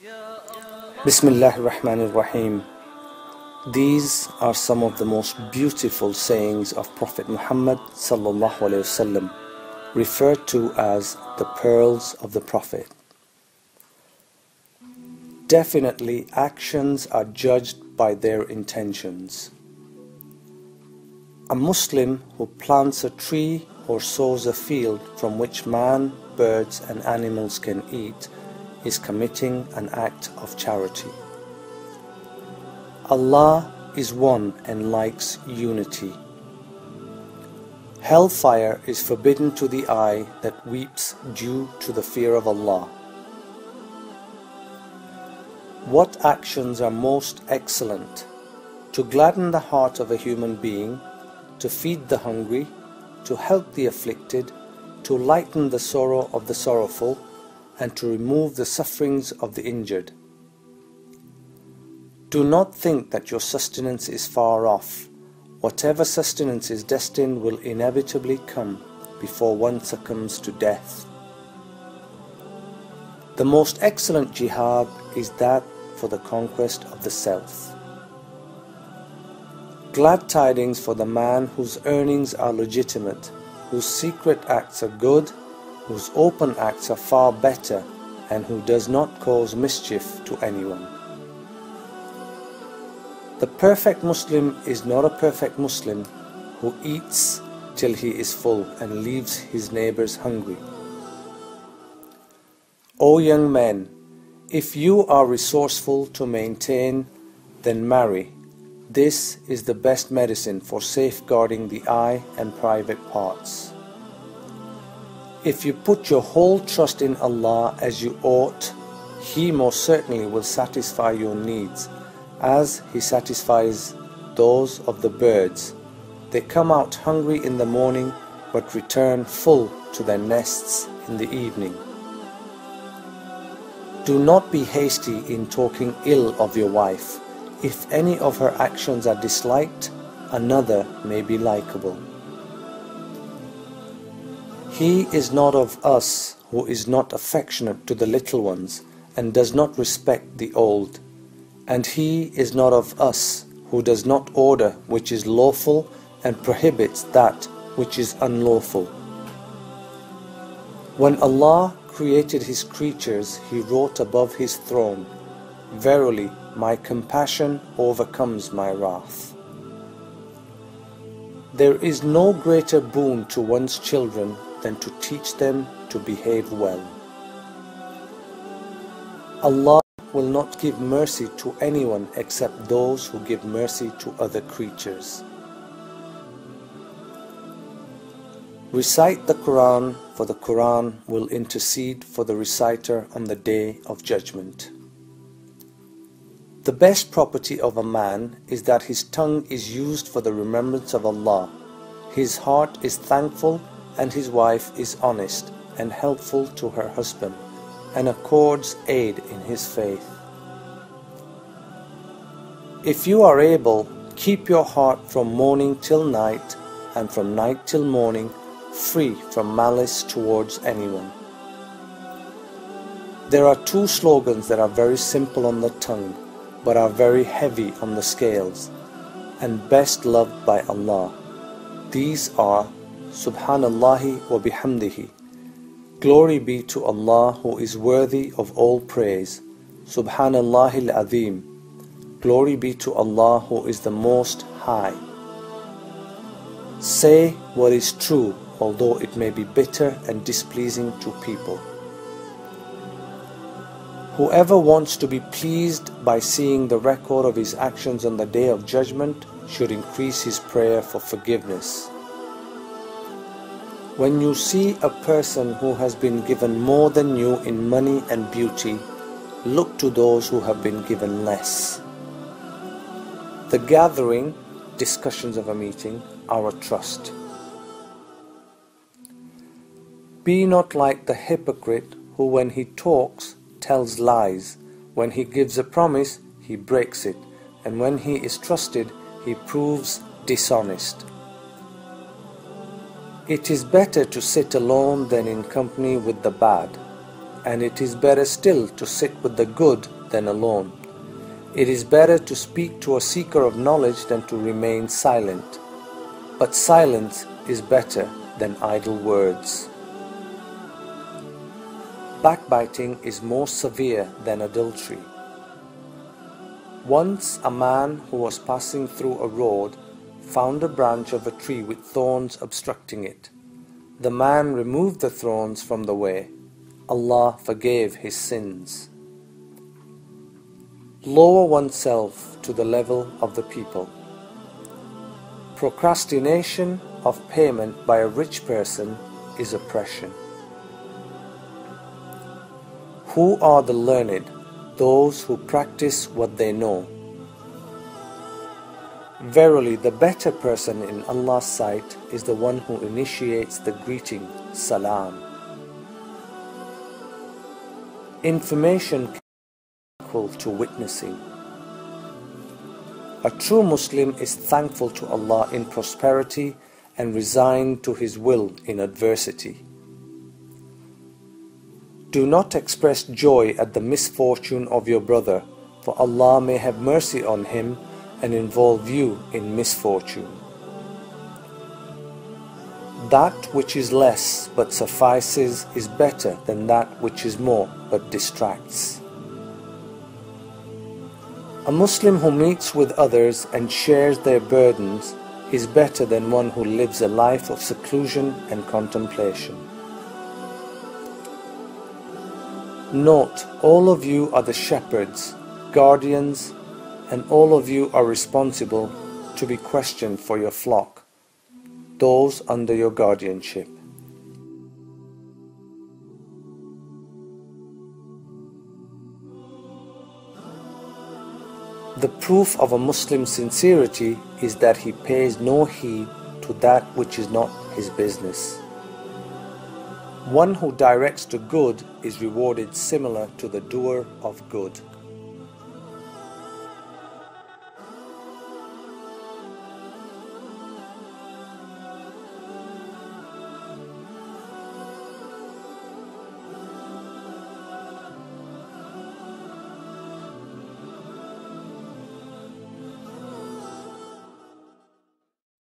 Bismillahir Rahmanir Rahim. These are some of the most beautiful sayings of Prophet Muhammad sallallahu alaihi wasallam, referred to as the pearls of the Prophet. Definitely, actions are judged by their intentions. A Muslim who plants a tree or sows a field from which man, birds and animals can eat is committing an act of charity. Allah is one and likes unity. Hellfire is forbidden to the eye that weeps due to the fear of Allah. What actions are most excellent? To gladden the heart of a human being, to feed the hungry, to help the afflicted, to lighten the sorrow of the sorrowful, and to remove the sufferings of the injured. Do not think that your sustenance is far off. Whatever sustenance is destined will inevitably come before one succumbs to death. The most excellent jihad is that for the conquest of the self. Glad tidings for the man whose earnings are legitimate, whose secret acts are good, whose open acts are far better, and who does not cause mischief to anyone. The perfect Muslim is not a perfect Muslim who eats till he is full and leaves his neighbors hungry. O young men, if you are resourceful to maintain, then marry. This is the best medicine for safeguarding the eye and private parts. If you put your whole trust in Allah as you ought, He most certainly will satisfy your needs, as He satisfies those of the birds. They come out hungry in the morning, but return full to their nests in the evening. Do not be hasty in talking ill of your wife. If any of her actions are disliked, another may be likable. He is not of us who is not affectionate to the little ones and does not respect the old. And he is not of us who does not order which is lawful and prohibits that which is unlawful. When Allah created His creatures, He wrote above His throne, "Verily, my compassion overcomes my wrath." There is no greater boon to one's children than to teach them to behave well. Allah will not give mercy to anyone except those who give mercy to other creatures. Recite the Quran, for the Quran will intercede for the reciter on the Day of Judgment. The best property of a man is that his tongue is used for the remembrance of Allah, his heart is thankful, and his wife is honest and helpful to her husband, and accords aid in his faith. If you are able, keep your heart from morning till night, and from night till morning, free from malice towards anyone. There are two slogans that are very simple on the tongue, but are very heavy on the scales, and best loved by Allah. These are Subhanallahi wa bihamdihi. Glory be to Allah who is worthy of all praise. Subhanallahil Azim. Glory be to Allah who is the Most High. Say what is true, although it may be bitter and displeasing to people. Whoever wants to be pleased by seeing the record of his actions on the Day of Judgment should increase his prayer for forgiveness. When you see a person who has been given more than you in money and beauty, look to those who have been given less. The gathering, discussions of a meeting, are a trust. Be not like the hypocrite who, when he talks, tells lies. When he gives a promise, he breaks it, and when he is trusted, he proves dishonest. It is better to sit alone than in company with the bad. and it is better still to sit with the good than alone. It is better to speak to a seeker of knowledge than to remain silent, but silence is better than idle words. Backbiting is more severe than adultery. Once a man who was passing through a road found a branch of a tree with thorns obstructing it. The man removed the thorns from the way. Allah forgave his sins. Lower oneself to the level of the people. Procrastination of payment by a rich person is oppression. Who are the learned? Those who practice what they know. Verily, the better person in Allah's sight is the one who initiates the greeting, Salam. Information is equal to witnessing. A true Muslim is thankful to Allah in prosperity and resigned to His will in adversity. Do not express joy at the misfortune of your brother, for Allah may have mercy on him and involve you in misfortune. That which is less but suffices is better than that which is more but distracts. A Muslim who meets with others and shares their burdens is better than one who lives a life of seclusion and contemplation. Note, all of you are the shepherds, guardians, and all of you are responsible to be questioned for your flock, those under your guardianship. The proof of a Muslim's sincerity is that he pays no heed to that which is not his business. One who directs to good is rewarded similar to the doer of good.